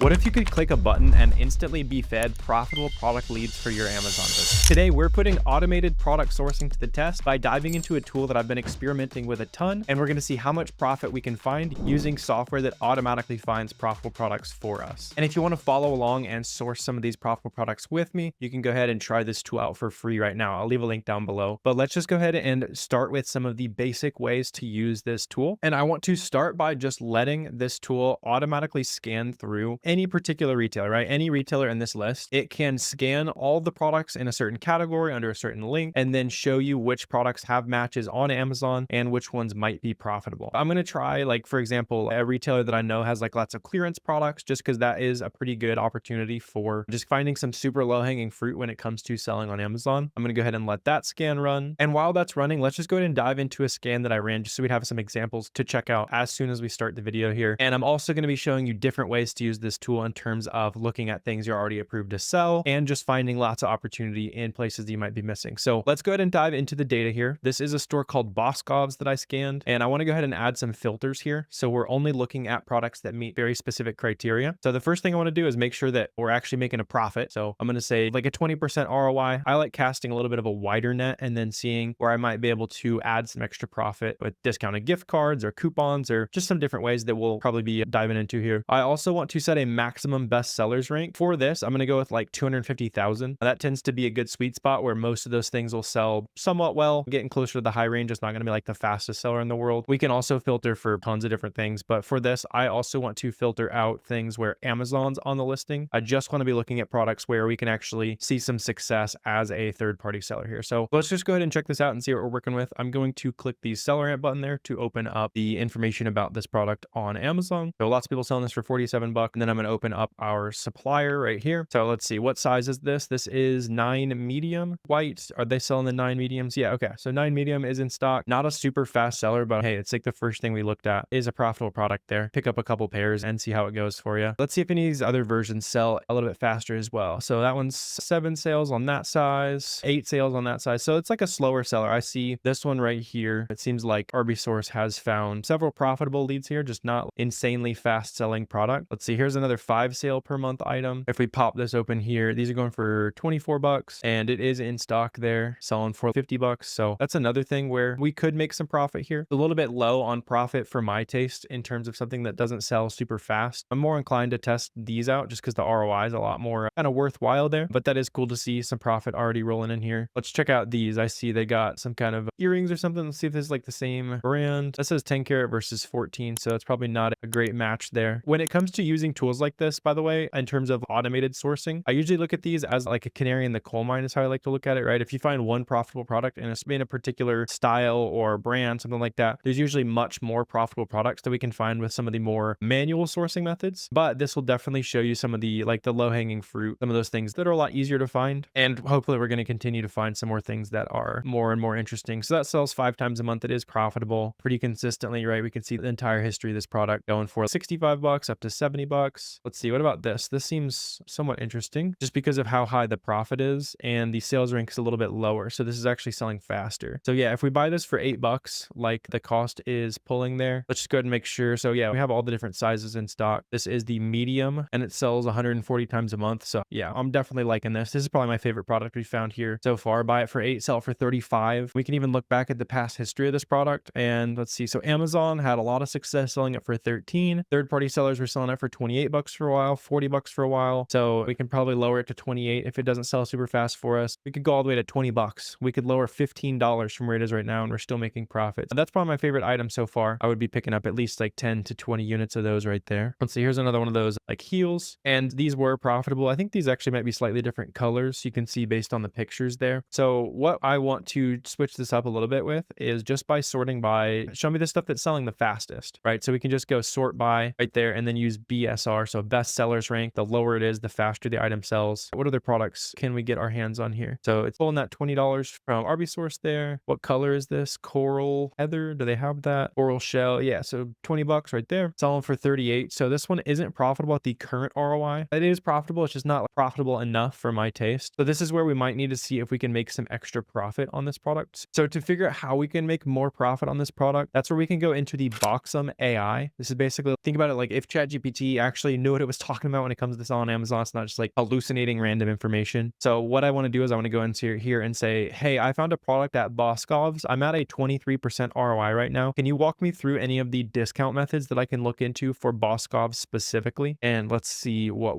What if you could click a button and instantly be fed profitable product leads for your Amazon business? Today, we're putting automated product sourcing to the test by diving into a tool that I've been experimenting with a ton, and we're going to see how much profit we can find using software that automatically finds profitable products for us. And if you want to follow along and source some of these profitable products with me, you can go ahead and try this tool out for free right now. I'll leave a link down below, but let's just go ahead and start with some of the basic ways to use this tool. And I want to start by just letting this tool automatically scan through any particular retailer, right? Any retailer in this list, it can scan all the products in a certain category under a certain link and then show you which products have matches on Amazon and which ones might be profitable. I'm going to try, like, for example, a retailer that I know has like lots of clearance products, just because that is a pretty good opportunity for just finding some super low hanging fruit when it comes to selling on Amazon. I'm going to go ahead and let that scan run. And while that's running, let's just go ahead and dive into a scan that I ran just so we'd have some examples to check out as soon as we start the video here. And I'm also going to be showing you different ways to use this tool in terms of looking at things you're already approved to sell and just finding lots of opportunity in places that you might be missing. So let's go ahead and dive into the data here. This is a store called Boxem that I scanned, and I want to go ahead and add some filters here. So we're only looking at products that meet very specific criteria. So the first thing I want to do is make sure that we're actually making a profit. So I'm going to say like a 20% ROI. I like casting a little bit of a wider net and then seeing where I might be able to add some extra profit with discounted gift cards or coupons or just some different ways that we'll probably be diving into here. I also want to set a maximum best sellers rank. For this, I'm going to go with like 250,000. That tends to be a good sweet spot where most of those things will sell somewhat well. Getting closer to the high range is not going to be like the fastest seller in the world. We can also filter for tons of different things, but for this, I also want to filter out things where Amazon's on the listing. I just want to be looking at products where we can actually see some success as a third-party seller here. So let's just go ahead and check this out and see what we're working with. I'm going to click the SellerAmp button there to open up the information about this product on Amazon. So lots of people selling this for 47 bucks. And then I'm going to open up our supplier right here. So let's see, what size is this? This is 9 medium white. Are they selling the 9 mediums? Yeah. Okay. So 9 medium is in stock. Not a super fast seller, but hey, it's like the first thing we looked at is a profitable product there. Pick up a couple pairs and see how it goes for you. Let's see if any of these other versions sell a little bit faster as well. So that one's 7 sales on that size, 8 sales on that size. So it's like a slower seller. I see this one right here. It seems like Arbisource has found several profitable leads here, just not insanely fast selling product. Let's see, here's another 5 sale per month item. If we pop this open here, these are going for 24 bucks and it is in stock there, selling for 50 bucks. So that's another thing where we could make some profit here. A little bit low on profit for my taste in terms of something that doesn't sell super fast. I'm more inclined to test these out just because the ROI is a lot more kind of worthwhile there, but that is cool to see some profit already rolling in here. Let's check out these. I see they got some kind of earrings or something. Let's see if this is like the same brand. That says 10 karat versus 14. So it's probably not a great match there. When it comes to using tools like this, by the way, in terms of automated sourcing, I usually look at these as like a canary in the coal mine is how I like to look at it, right? If you find one profitable product and it's in a particular style or brand, something like that, there's usually much more profitable products that we can find with some of the more manual sourcing methods. But this will definitely show you some of the like the low hanging fruit, some of those things that are a lot easier to find. And hopefully we're going to continue to find some more things that are more and more interesting. So that sells 5 times a month. It is profitable pretty consistently, right? We can see the entire history of this product going for 65 bucks up to 70 bucks. Let's see, what about this? This seems somewhat interesting just because of how high the profit is and the sales rank is a little bit lower. So this is actually selling faster. So yeah, if we buy this for 8 bucks, like the cost is pulling there, let's just go ahead and make sure. So yeah, we have all the different sizes in stock. This is the medium and it sells 140 times a month. So yeah, I'm definitely liking this. This is probably my favorite product we found here so far. Buy it for 8, sell it for 35. We can even look back at the past history of this product and let's see. So Amazon had a lot of success selling it for 13. Third-party sellers were selling it for 28 bucks for a while, 40 bucks for a while. So we can probably lower it to 28 if it doesn't sell super fast for us. We could go all the way to 20 bucks. We could lower $15 from where it is right now and we're still making profits. That's probably my favorite item so far. I would be picking up at least like 10 to 20 units of those right there. Let's see, here's another one of those like heels. And these were profitable. I think these actually might be slightly different colors. You can see based on the pictures there. So what I want to switch this up a little bit with is just by sorting by, show me the stuff that's selling the fastest, right? So we can just go sort by right there and then use BSR. So best sellers rank, the lower it is, the faster the item sells. What other products can we get our hands on here? So it's pulling that $20 from Arbisource there. What color is this? Coral Heather. Do they have that? Coral Shell. Yeah. So 20 bucks right there. Selling for 38. So this one isn't profitable at the current ROI. It is profitable. It's just not profitable enough for my taste. So this is where we might need to see if we can make some extra profit on this product. So to figure out how we can make more profit on this product, that's where we can go into the Boxem AI. This is basically, think about it like if ChatGPT actually actually knew what it was talking about when it comes to selling on Amazon. It's not just like hallucinating random information. So what I want to do is I want to go into here and say, hey, I found a product at Boscov's. I'm at a 23% ROI right now. Can you walk me through any of the discount methods that I can look into for Boscov's specifically? And let's see what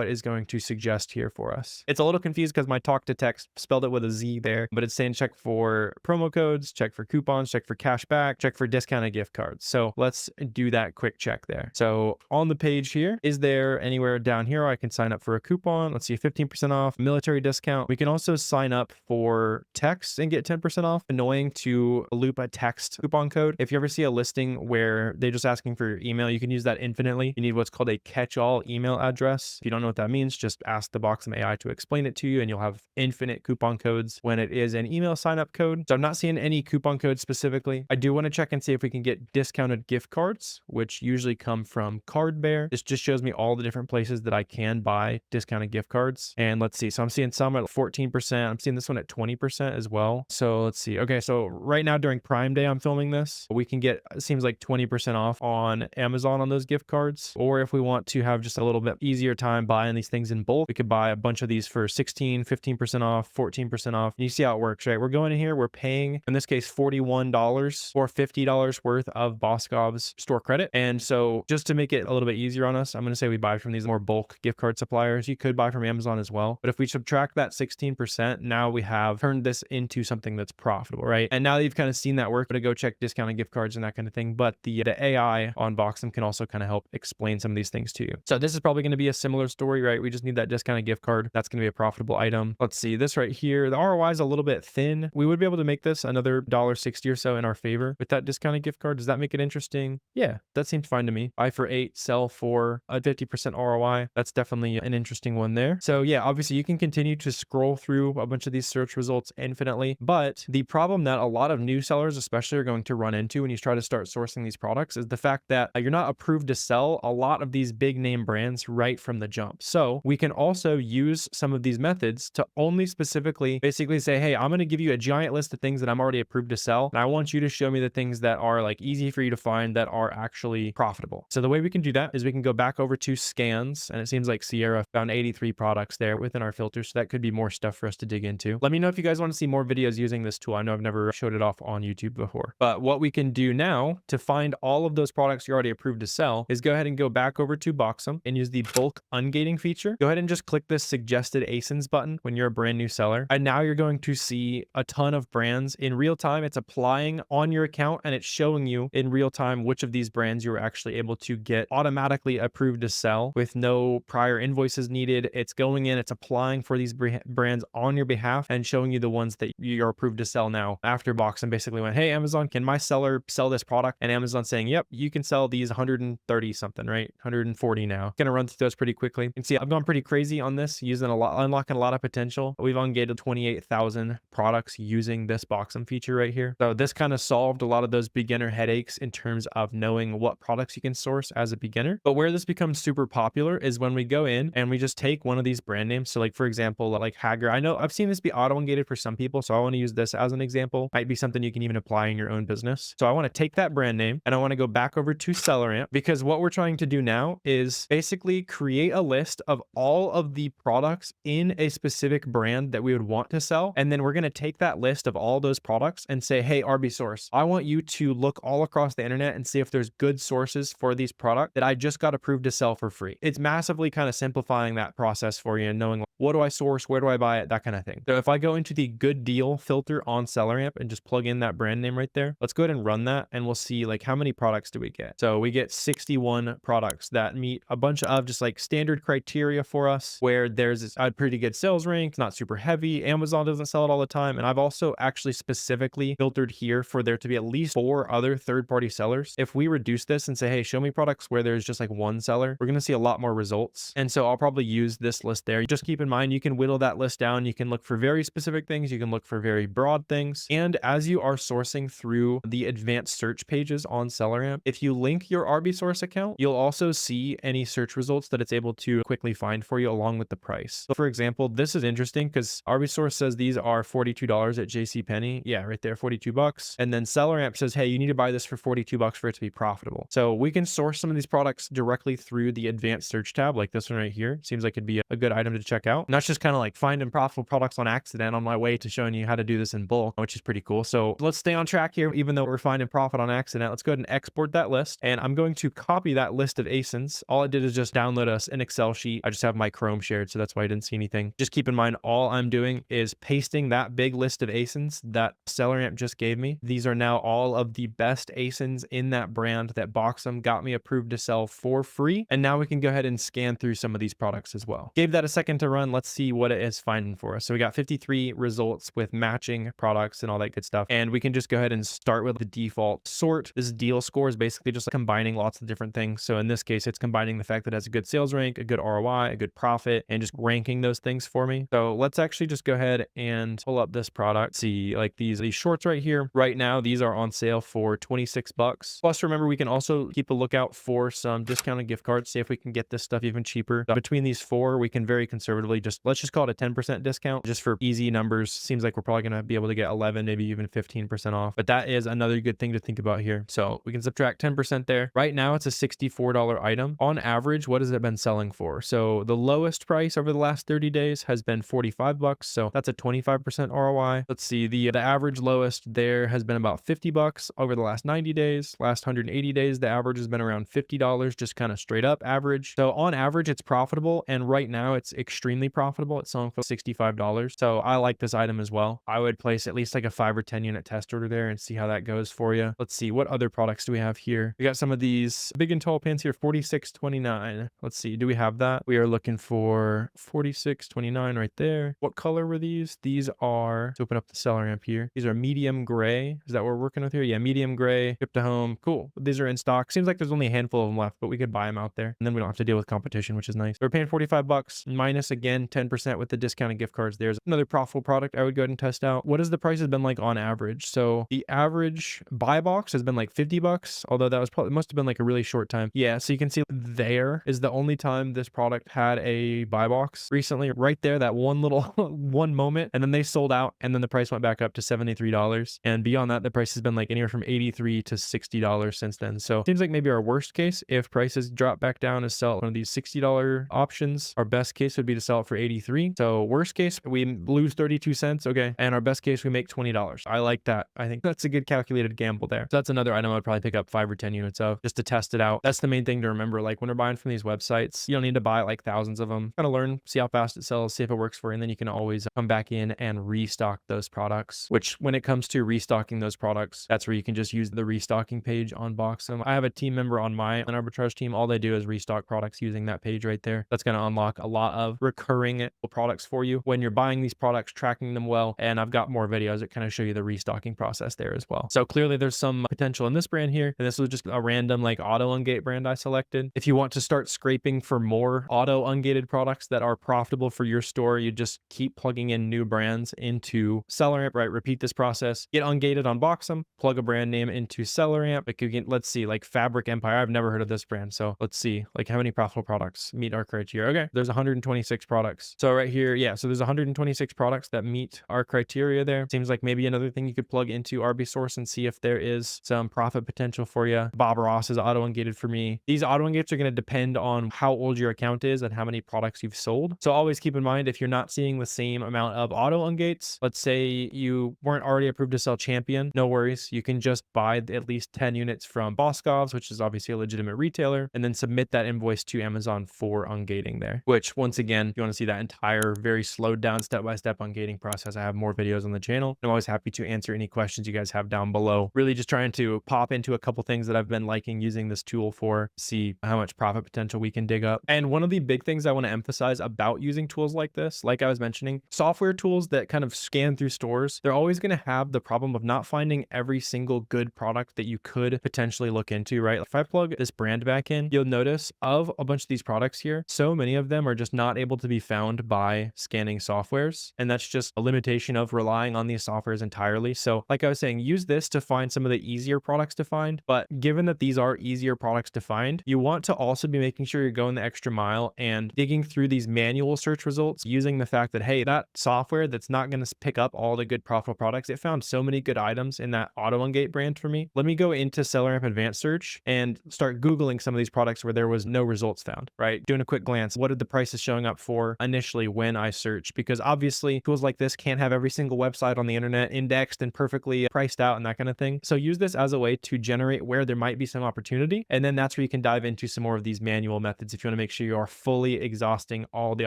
is going to suggest here for us. It's a little confused because my talk to text spelled it with a Z there, but it's saying check for promo codes, check for coupons, check for cash back, check for discounted gift cards. So let's do that quick check there. So on the page here, is there anywhere down here I can sign up for a coupon? Let's see, 15% off, military discount. We can also sign up for text and get 10% off. Annoying to loop a text coupon code. If you ever see a listing where they're just asking for your email, you can use that infinitely. You need what's called a catch-all email address. If you don't know what that means, just ask the Boxem AI to explain it to you, and you'll have infinite coupon codes when it is an email sign-up code. So I'm not seeing any coupon codes specifically. I do want to check and see if we can get discounted gift cards, which usually come from Card Bear. This just shows me all the different places that I can buy discounted gift cards. And let's see. So I'm seeing some at 14%. I'm seeing this one at 20% as well. So let's see. Okay, so right now during Prime Day, I'm filming this. We can get, it seems like 20% off on Amazon on those gift cards. Or if we want to have just a little bit easier time buying these things in bulk, we could buy a bunch of these for 16, 15% off, 14% off. And you see how it works, right? We're going in here, we're paying, in this case, $41 or $50 worth of Boscov's store credit. And so just to make it a little bit easier on us, I'm going to say we buy from these more bulk gift card suppliers. You could buy from Amazon as well. But if we subtract that 16%, now we have turned this into something that's profitable, right? And now that you've kind of seen that work, to go check discounted gift cards and that kind of thing. But the AI on Boxem can also kind of help explain some of these things to you. So this is probably going to be a similar story, right? We just need that discounted gift card. That's going to be a profitable item. Let's see this right here. The ROI is a little bit thin. We would be able to make this another $1.60 or so in our favor with that discounted gift card. Does that make it interesting? Yeah, that seems fine to me. Buy for 8, sell for a 50% ROI. That's definitely an interesting one there. So yeah, obviously you can continue to scroll through a bunch of these search results infinitely. But the problem that a lot of new sellers especially are going to run into when you try to start sourcing these products is the fact that you're not approved to sell a lot of these big name brands right from the jump. So we can also use some of these methods to only specifically basically say, hey, I'm going to give you a giant list of things that I'm already approved to sell. And I want you to show me the things that are like easy for you to find that are actually profitable. So the way we can do that is we can go back over to scans, and it seems like Sierra found 83 products there within our filter. So that could be more stuff for us to dig into. Let me know if you guys want to see more videos using this tool. I know I've never showed it off on YouTube before, but what we can do now to find all of those products you're already approved to sell is go ahead and go back over to Boxem and use the bulk ungating feature. Go ahead and just click this suggested ASINs button when you're a brand new seller. And now you're going to see a ton of brands in real time. It's applying on your account and it's showing you in real time which of these brands you're actually able to get automatically approved to sell with no prior invoices needed. It's going in, it's applying for these brands on your behalf and showing you the ones that you're approved to sell now. After Boxem basically went, hey, Amazon, can my seller sell this product? And Amazon saying, yep, you can sell these 130 something, right? 140 now. Gonna run through those pretty quickly. You can see I've gone pretty crazy on this, using a lot, unlocking a lot of potential. We've ungated 28,000 products using this Boxem feature right here. So this kind of solved a lot of those beginner headaches in terms of knowing what products you can source as a beginner. But where this becomes super popular is when we go in and we just take one of these brand names. So like, for example, like Hager, I know I've seen this be auto-ungated for some people. So I want to use this as an example. Might be something you can even apply in your own business. So I want to take that brand name and I want to go back over to SellerAmp, because what we're trying to do now is basically create a list of all of the products in a specific brand that we would want to sell. And then we're going to take that list of all those products and say, hey, Arbisource, I want you to look all across the internet and see if there's good sources for these products that I just got approved to sell for free. It's massively kind of simplifying that process for you and knowing what do I source, where do I buy it, that kind of thing. So if I go into the good deal filter on SellerAmp and just plug in that brand name right there, let's go ahead and run that and we'll see like how many products do we get. So we get 61 products that meet a bunch of just like standard criteria for us, where there's a pretty good sales rank, it's not super heavy. Amazon doesn't sell it all the time. And I've also actually specifically filtered here for there to be at least 4 other third-party sellers. If we reduce this and say, hey, show me products where there's just like one seller, we're going to see a lot more results. And so I'll probably use this list there. Just keep in mind, you can whittle that list down. You can look for very specific things. You can look for very broad things. And as you are sourcing through the advanced search pages on SellerAmp, if you link your Arbisource account, you'll also see any search results that it's able to quickly find for you along with the price. So for example, this is interesting because Arbisource says these are $42 at JCPenney. Yeah, right there, 42 bucks. And then SellerAmp says, hey, you need to buy this for 42 bucks for it to be profitable. So we can source some of these products directly directly through the advanced search tab, like this one right here. Seems like it'd be a good item to check out. And that's just kind of like finding profitable products on accident on my way to showing you how to do this in bulk, which is pretty cool. So let's stay on track here. Even though we're finding profit on accident, let's go ahead and export that list. And I'm going to copy that list of ASINs. All I did is just download us an Excel sheet. I just have my Chrome shared, so that's why I didn't see anything. Just keep in mind, all I'm doing is pasting that big list of ASINs that SellerAmp just gave me. These are now all of the best ASINs in that brand that Boxem got me approved to sell for free. And now we can go ahead and scan through some of these products as well. Gave that a second to run. Let's see what it is finding for us. So we got 53 results with matching products and all that good stuff. And we can just go ahead and start with the default sort. This deal score is basically just combining lots of different things. So in this case, it's combining the fact that it has a good sales rank, a good ROI, a good profit, and just ranking those things for me. So let's actually just go ahead and pull up this product. See, like these shorts right here. Right now, these are on sale for 26 bucks. Plus, remember, we can also keep a lookout for some discounted gift cards, see if we can get this stuff even cheaper. Between these four, we can very conservatively let's just call it a 10% discount just for easy numbers. Seems like we're probably going to be able to get 11, maybe even 15% off. But that is another good thing to think about here. So we can subtract 10% there. Right now, it's a $64 item. On average, what has it been selling for? So the lowest price over the last 30 days has been 45 bucks. So that's a 25% ROI. Let's see, the average lowest there has been about 50 bucks over the last 90 days. Last 180 days, the average has been around $50, just kind of straight up average. So on average, it's profitable. And right now it's extremely profitable. It's selling for $65. So I like this item as well. I would place at least like a 5 or 10 unit test order there and see how that goes for you. Let's see, what other products do we have here? We got some of these big and tall pants here, $46.29. Let's see, do we have that? We are looking for $46.29 right there. What color were these? These are, let's open up the SellerAmp here. These are medium gray. Is that what we're working with here? Yeah, medium gray, ship to home. Cool. These are in stock. Seems like there's only a handful of them left, but we could buy them out there. And then we don't have to deal with competition, which is nice. We're paying 45 bucks minus again 10% with the discounted gift cards. There's another profitable product I would go ahead and test out. What has the price has been like on average? So the average buy box has been like 50 bucks, although that was probably, it must have been like a really short time. Yeah, so you can see there is the only time this product had a buy box recently, right there, that one little one moment, and then they sold out, and then the price went back up to $73. And beyond that, the price has been like anywhere from $83 to $60 since then. So it seems like maybe our worst case, if prices drop back down, is sell one of these $60 options. Our best case would be to sell it for $83. So worst case, we lose 32 cents. Okay. And our best case, we make $20. I like that. I think that's a good calculated gamble there. So that's another item I'd probably pick up 5 or 10 units of just to test it out. That's the main thing to remember. Like when we're buying from these websites, you don't need to buy like thousands of them. Kind of learn, see how fast it sells, see if it works for you. And then you can always come back in and restock those products, which when it comes to restocking those products, that's where you can just use the restocking page on Boxem. I have a team member on my arbitrage team. All they do is restock products using that page right there. That's going to unlock a lot of recurring products for you when you're buying these products, tracking them well. And I've got more videos that kind of show you the restocking process there as well. So clearly there's some potential in this brand here. And this was just a random like auto ungate brand I selected. If you want to start scraping for more auto ungated products that are profitable for your store, you just keep plugging in new brands into SellerAmp, right? Repeat this process, get ungated on Boxem, plug a brand name into SellerAmp. Like you can, let's see, like Fabric Empire. I've never heard of this brand. So let's see, like how many profitable products meet our criteria. Okay, there's 126 products. So right here, yeah, so there's 126 products that meet our criteria there. Seems like maybe another thing you could plug into Arbisource and see if there is some profit potential for you. Bob Ross is auto ungated for me. These auto ungates are going to depend on how old your account is and how many products you've sold. So always keep in mind, if you're not seeing the same amount of auto ungates, let's say you weren't already approved to sell Champion, no worries. You can just buy at least 10 units from Boscov's, which is obviously a legitimate retailer, and then submit that invoice to Amazon for ungating there, which once again, if you want to see that entire very slowed down step-by-step ungating process, I have more videos on the channel. I'm always happy to answer any questions you guys have down below. Really just trying to pop into a couple things that I've been liking using this tool for, see how much profit potential we can dig up. And one of the big things I want to emphasize about using tools like this, like I was mentioning, software tools that kind of scan through stores, they're always going to have the problem of not finding every single good product that you could potentially look into, right? If I plug this brand back in, you'll notice of a bunch of these products here, so many of them are just not able to be found by scanning softwares. And that's just a limitation of relying on these softwares entirely. So like I was saying, use this to find some of the easier products to find. But given that these are easier products to find, you want to also be making sure you're going the extra mile and digging through these manual search results using the fact that, hey, that software that's not going to pick up all the good profitable products, it found so many good items in that auto ungate brand for me. Let me go into SellerAmp Advanced Search and start Googling some of these products products where there was no results found, right? Doing a quick glance, what did the prices showing up for initially when I searched? Because obviously tools like this can't have every single website on the internet indexed and perfectly priced out and that kind of thing. So use this as a way to generate where there might be some opportunity. And then that's where you can dive into some more of these manual methods if you want to make sure you are fully exhausting all the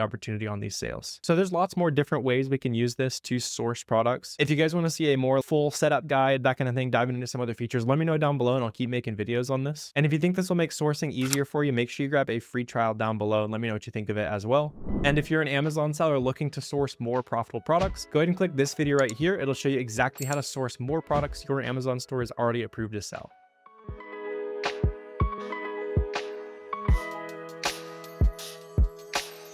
opportunity on these sales. So there's lots more different ways we can use this to source products. If you guys want to see a more full setup guide, that kind of thing, diving into some other features, let me know down below and I'll keep making videos on this. And if you think this will make sourcing easier for you, make sure you grab a free trial down below and let me know what you think of it as well. And if you're an Amazon seller looking to source more profitable products, go ahead and click this video right here. It'll show you exactly how to source more products your Amazon store is already approved to sell.